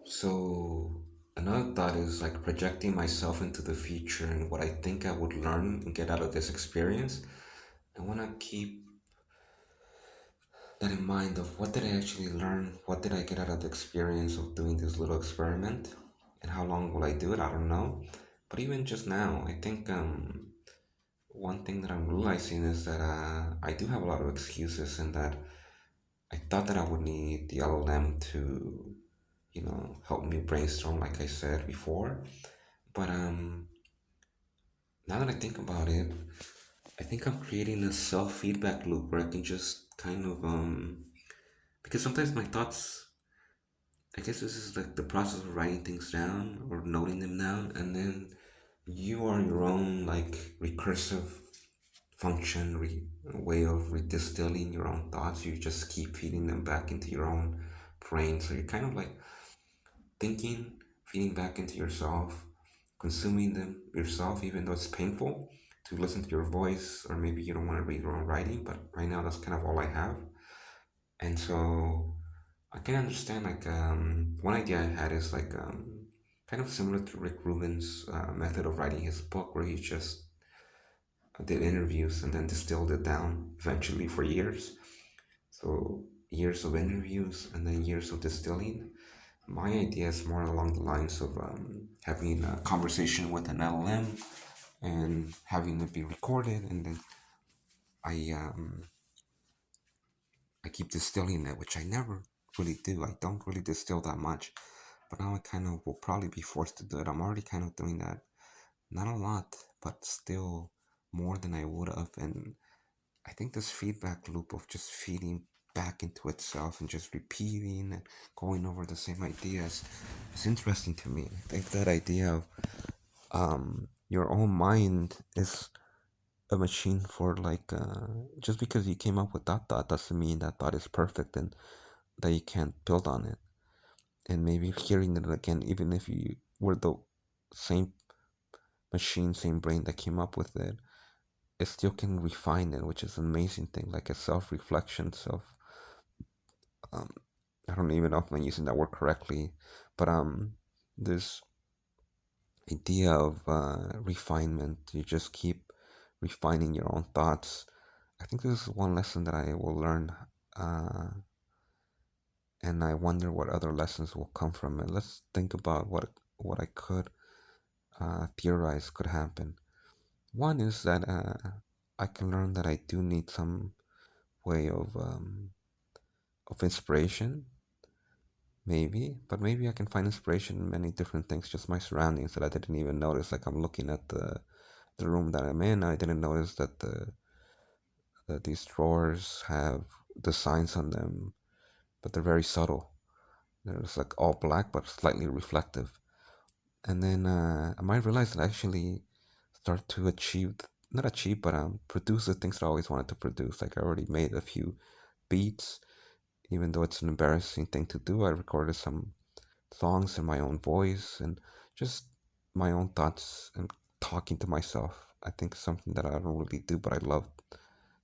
So another thought is like projecting myself into the future and what I think I would learn and get out of this experience. I want to keep that in mind of what did I actually learn? What did I get out of the experience of doing this little experiment? And how long will I do it? I don't know. But even just now, I think one thing that I'm realizing is that I do have a lot of excuses and that I thought that I would need the LLM to, help me brainstorm, like I said before. But now that I think about it, I think I'm creating a self-feedback loop where I can just kind of because sometimes my thoughts, I guess this is like the process of writing things down or noting them down, and then you are your own like recursive function, way of redistilling your own thoughts. You just keep feeding them back into your own brain. So you're kind of like thinking, feeding back into yourself, consuming them yourself, even though it's painful to listen to your voice, or maybe you don't want to read your own writing, but right now that's kind of all I have. And so I can understand like one idea I had is like kind of similar to Rick Rubin's method of writing his book, where he just did interviews and then distilled it down eventually for years. So years of interviews and then years of distilling. My idea is more along the lines of having a conversation with an LLM and having it be recorded, and then I keep distilling it, which I never really do. I don't really distill that much, but now I kind of will probably be forced to do it. I'm already kind of doing that, not a lot, but still more than I would have. And I think this feedback loop of just feeding back into itself and just repeating and going over the same ideas is interesting to me. I think that idea of your own mind is a machine for like just because you came up with that thought doesn't mean that thought is perfect and that you can't build on it. And maybe hearing it again, even if you were the same machine, same brain that came up with it, it still can refine it, which is an amazing thing, like a self-reflection, um, I don't even know if I'm using that word correctly, but this idea of refinement, you just keep refining your own thoughts. I think this is one lesson that I will learn, uh, and I wonder what other lessons will come from it. Let's think about what I could theorize could happen. One is that I can learn that I do need some way of inspiration, maybe, but maybe I can find inspiration in many different things, just my surroundings that I didn't even notice. Like I'm looking at the room that I'm in, I didn't notice that these drawers have designs on them, but they're very subtle. There's like all black but slightly reflective. And then I might realize that I actually start to achieve, not achieve, but produce the things that I always wanted to produce. Like I already made a few beats, even though it's an embarrassing thing to do. I recorded some songs in my own voice and just my own thoughts and talking to myself. I think it's something that I don't really do, but I love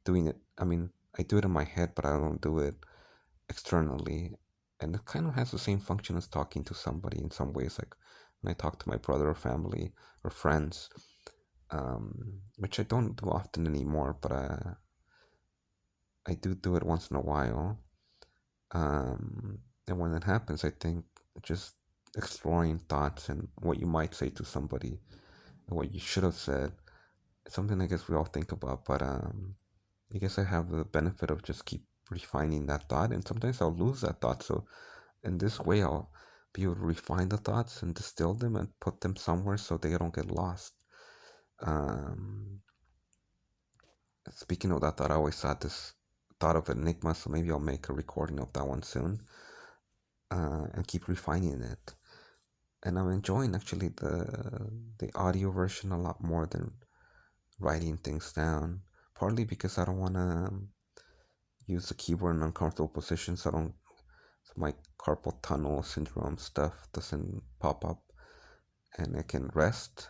doing it. I mean, I do it in my head, but I don't do it externally. And it kind of has the same function as talking to somebody in some ways. Like when I talk to my brother or family or friends, which I don't do often anymore, but I do it once in a while. And when it happens, I think just exploring thoughts and what you might say to somebody and what you should have said, it's something I guess we all think about. But I guess I have the benefit of just keep refining that thought, and sometimes I'll lose that thought. So in this way, I'll be able to refine the thoughts and distill them and put them somewhere so they don't get lost. Um, Speaking of that thought, I always had this thought of Enigma, so maybe I'll make a recording of that one soon and keep refining it. And I'm enjoying actually the audio version a lot more than writing things down. Partly because I don't want to use the keyboard in uncomfortable positions. So my carpal tunnel syndrome stuff doesn't pop up, and I can rest.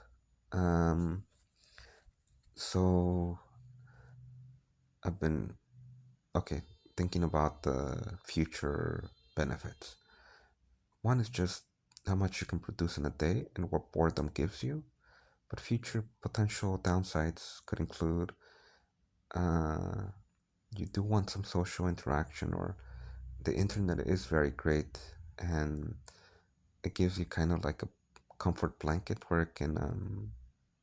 Um, so I've been okay thinking about the future benefits. One is just how much you can produce in a day and what boredom gives you. But future potential downsides could include uh, you do want some social interaction, or the internet is very great and it gives you kind of like a comfort blanket where it can,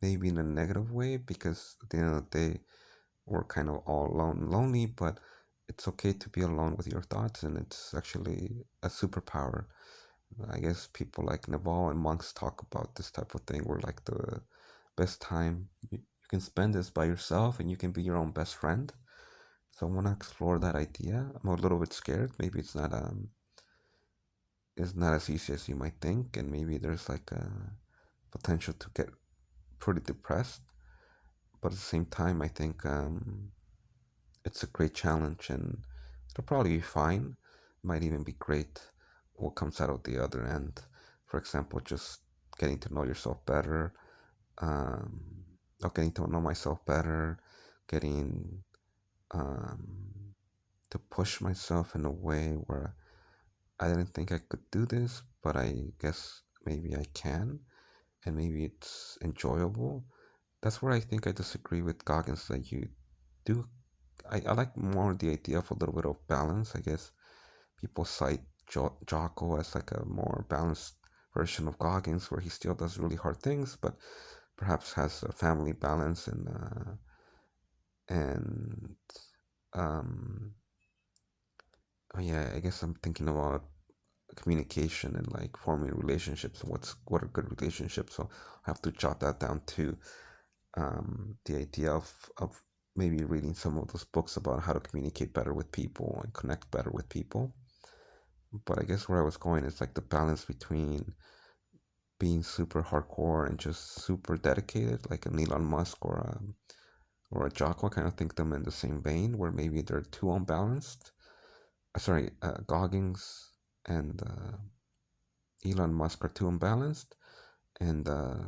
maybe in a negative way, because at the end of the day, we're kind of all alone, lonely, but it's okay to be alone with your thoughts, and it's actually a superpower. I guess people like Naval and monks talk about this type of thing where like the best time you can spend is by yourself and you can be your own best friend. So I want to explore that idea. I'm a little bit scared. Maybe it's not as easy as you might think, and maybe there's like a potential to get pretty depressed. But at the same time, I think it's a great challenge, and it'll probably be fine. Might even be great what comes out of the other end. For example, just getting to know yourself better, um, or getting to know myself better, getting um, to push myself in a way where I didn't think I could do this, but I guess maybe I can, and maybe it's enjoyable. That's where I think I disagree with Goggins, that you do. I like more the idea of a little bit of balance. I guess people cite Jocko as like a more balanced version of Goggins, where he still does really hard things, but perhaps has a family balance and um oh yeah, I guess I'm thinking about communication and like forming relationships and what are good relationships. So I have to jot that down too. The idea of maybe reading some of those books about how to communicate better with people and connect better with people. But I guess where I was going is like the balance between being super hardcore and just super dedicated, like an Elon Musk or a Jocko. I kind of think them in the same vein, where maybe they're too unbalanced. Sorry, Goggins and Elon Musk are too unbalanced, and uh,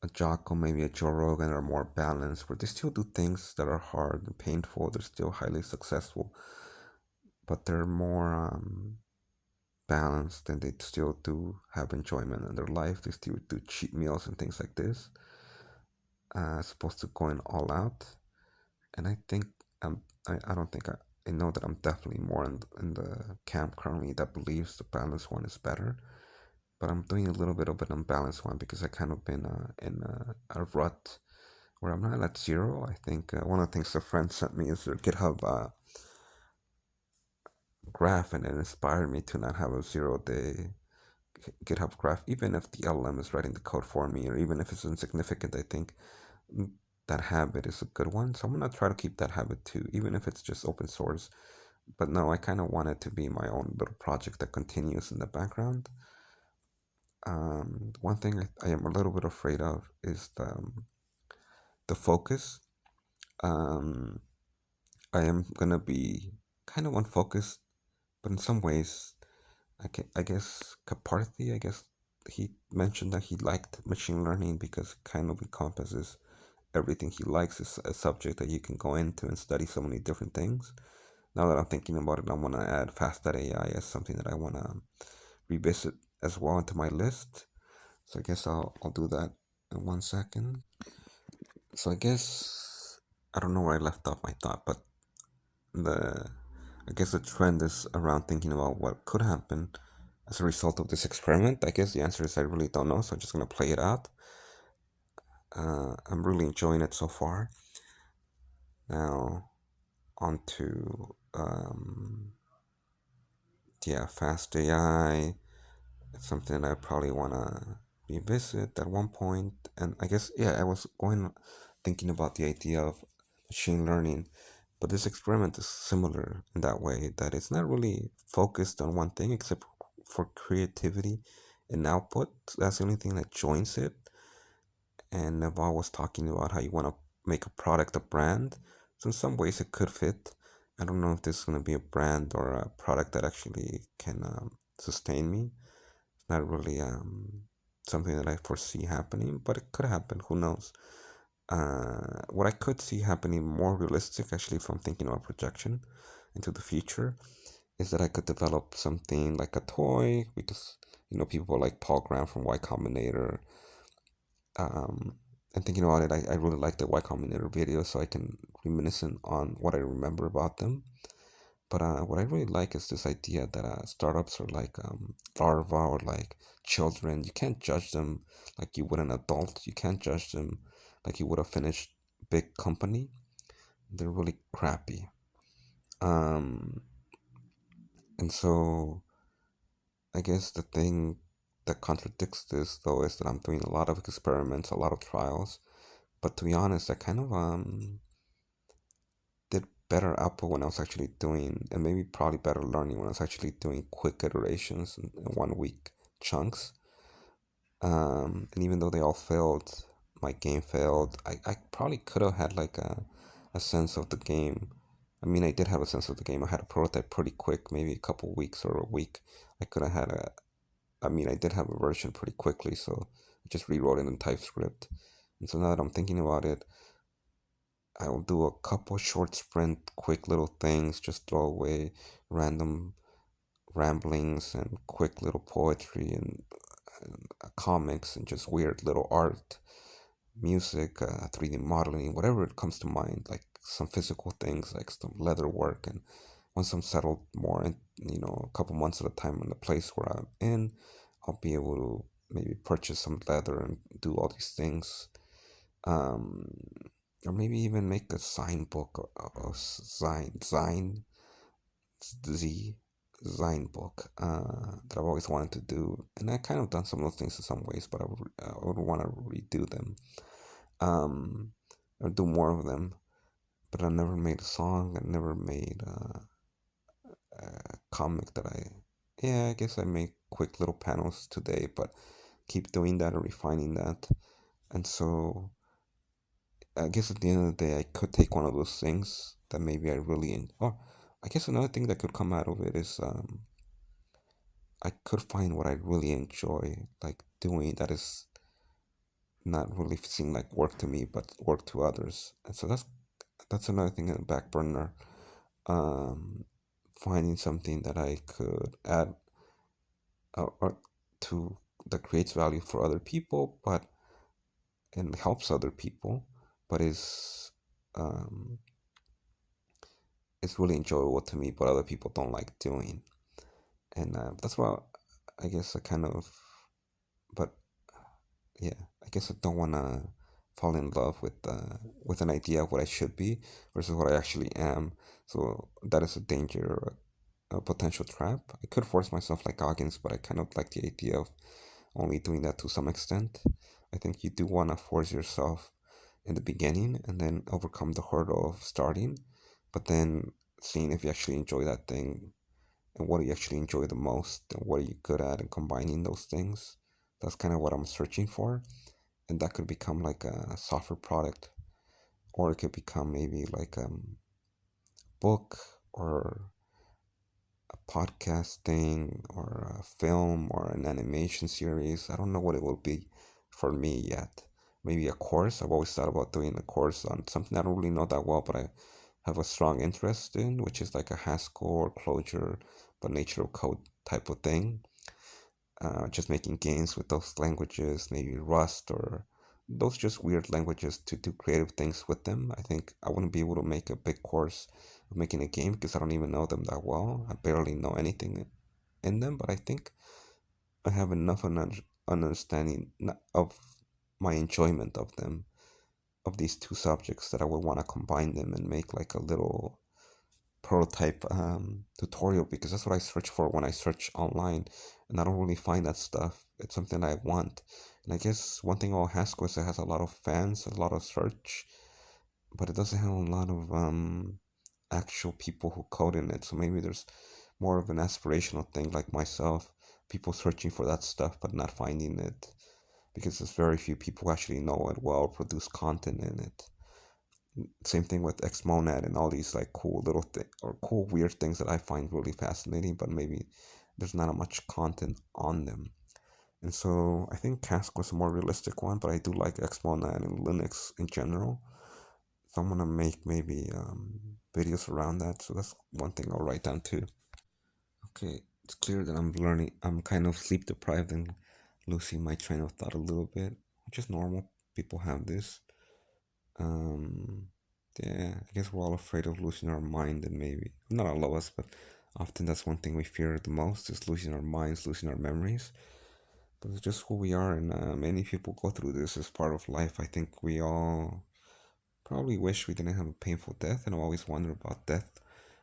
a Jocko, maybe a Joe Rogan are more balanced, where they still do things that are hard and painful. They're still highly successful, but they're more balanced, and they still do have enjoyment in their life. They still do cheat meals and things like this, as opposed to going all out. And I think I don't think I know that I'm definitely more in the camp currently that believes the balanced one is better. But I'm doing a little bit of an unbalanced one because I kind of been in a rut where I'm not at zero. I think one of the things a friend sent me is their GitHub graph, and it inspired me to not have a 0 day GitHub graph, even if the LLM is writing the code for me, or even if it's insignificant. I think that habit is a good one. So I'm gonna try to keep that habit too, even if it's just open source. But no, I kind of want it to be my own little project that continues in the background. One thing I am a little bit afraid of is the focus. Um, I am gonna be kind of unfocused, but in some ways, I guess Kaparthi, I guess he mentioned that he liked machine learning because it kind of encompasses everything he likes. Is a subject that you can go into and study so many different things. Now that I'm thinking about it, I want to add Fast.ai as something that I want to revisit as well into my list. So I guess I'll do that in 1 second. So I guess I don't know where I left off my thought, but the I guess the trend is around thinking about what could happen as a result of this experiment. I guess the answer is I really don't know, so I'm just gonna play it out. I'm really enjoying it so far. Now on to yeah, Fast AI. It's something I probably wanna revisit at one point. And I guess yeah, I was going thinking about the idea of machine learning, but this experiment is similar in that way that it's not really focused on one thing except for creativity and output. That's the only thing that joins it. And Naval was talking about how you want to make a product a brand. So in some ways it could fit. I don't know if this is going to be a brand or a product that actually can sustain me. It's not really something that I foresee happening, but it could happen. Who knows? What I could see happening more realistic, actually, if I'm thinking about projection into the future, is that I could develop something like a toy because people like Paul Graham from Y Combinator. Um, and thinking about it, I really like the Y Combinator video, so I can reminiscent on what I remember about them. But what I really like is this idea that startups are like larvae or like children. You can't judge them like you would an adult. You can't judge them like you would a finished big company. They're really crappy. Um, and so I guess the thing that contradicts this though is that I'm doing a lot of experiments, a lot of trials. But to be honest, I kind of did better output when I was actually doing, and maybe probably better learning when I was actually doing quick iterations in 1 week chunks. And even though they all failed, my game failed. I probably could have had like a sense of the game. I mean, I did have a sense of the game. I had a prototype pretty quick, maybe a couple weeks or a week. I could have had a, I mean, I did have a version pretty quickly, so I just rewrote it in TypeScript. And so now that I'm thinking about it, I will do a couple short sprint, quick little things, just throw away random ramblings and quick little poetry and comics and just weird little art, music, 3D modeling, whatever it comes to mind, like some physical things, like some leather work. And once I'm settled more, and a couple months at a time in the place where I'm in, I'll be able to maybe purchase some leather and do all these things. Um, or maybe even make a sign book or sign Z Zine book that I've always wanted to do, and I kind of done some of those things in some ways, but I would want to redo them, um, or do more of them. But I never made a song. I never made a comic that yeah, I guess I make quick little panels today, but keep doing that or refining that, and so I guess at the end of the day, I could take one of those things that maybe I really or I guess another thing that could come out of it is I could find what I really enjoy, like doing that is not really seem like work to me, but work to others. And so that's another thing in the back burner. Um, Finding something that I could add or to that creates value for other people, but and helps other people, but um, is really enjoyable to me, but other people don't like doing. And that's what I guess I kind of, but yeah, I guess I don't want to fall in love with an idea of what I should be versus what I actually am. So that is a danger, a potential trap. I could force myself like Goggins, but I kind of like the idea of only doing that to some extent. I think you do want to force yourself in the beginning and then overcome the hurdle of starting, but then seeing if you actually enjoy that thing and what do you actually enjoy the most and what are you good at and combining those things. That's kind of what I'm searching for, and that could become like a software product, or it could become maybe like a book or a podcast thing or a film or an animation series. I don't know what it will be for me yet. Maybe a course. I've always thought about doing a course on something I don't really know that well, but I have a strong interest in, which is like a Haskell or Clojure, but nature of code type of thing. Just making games with those languages, maybe Rust or those just weird languages to do creative things with them. I think I wouldn't be able to make a big course of making a game because I don't even know them that well. I barely know anything in them, but I think I have enough understanding of my enjoyment of them, of these two subjects, that I would want to combine them and make like a little prototype tutorial, because that's what I search for when I search online, and I don't really find that stuff. It's something I want, and I guess one thing about Haskell is it has a lot of fans, a lot of search, but it doesn't have a lot of actual people who code in it. So maybe there's more of an aspirational thing, like myself, people searching for that stuff but not finding it because there's very few people who actually know it well, produce content in it. Same thing with Xmonad and all these like cool little or cool weird things that I find really fascinating, but maybe there's not much content on them. And so I think Cask was a more realistic one, but I do like Xmonad and Linux in general. So I'm gonna make maybe videos around that. So that's one thing I'll write down too. Okay, it's clear that I'm learning. I'm kind of sleep deprived and losing my train of thought a little bit, which is normal. People have this. Um, yeah, I guess we're all afraid of losing our mind, and maybe not all of us, but often that's one thing we fear the most is losing our minds, losing our memories. But it's just who we are, and many people go through this as part of life. I think we all probably wish we didn't have a painful death, and I always wonder about death.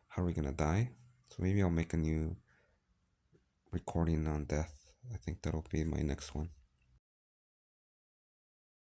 How are we gonna die? So maybe I'll make a new recording on death. I think that'll be my next one.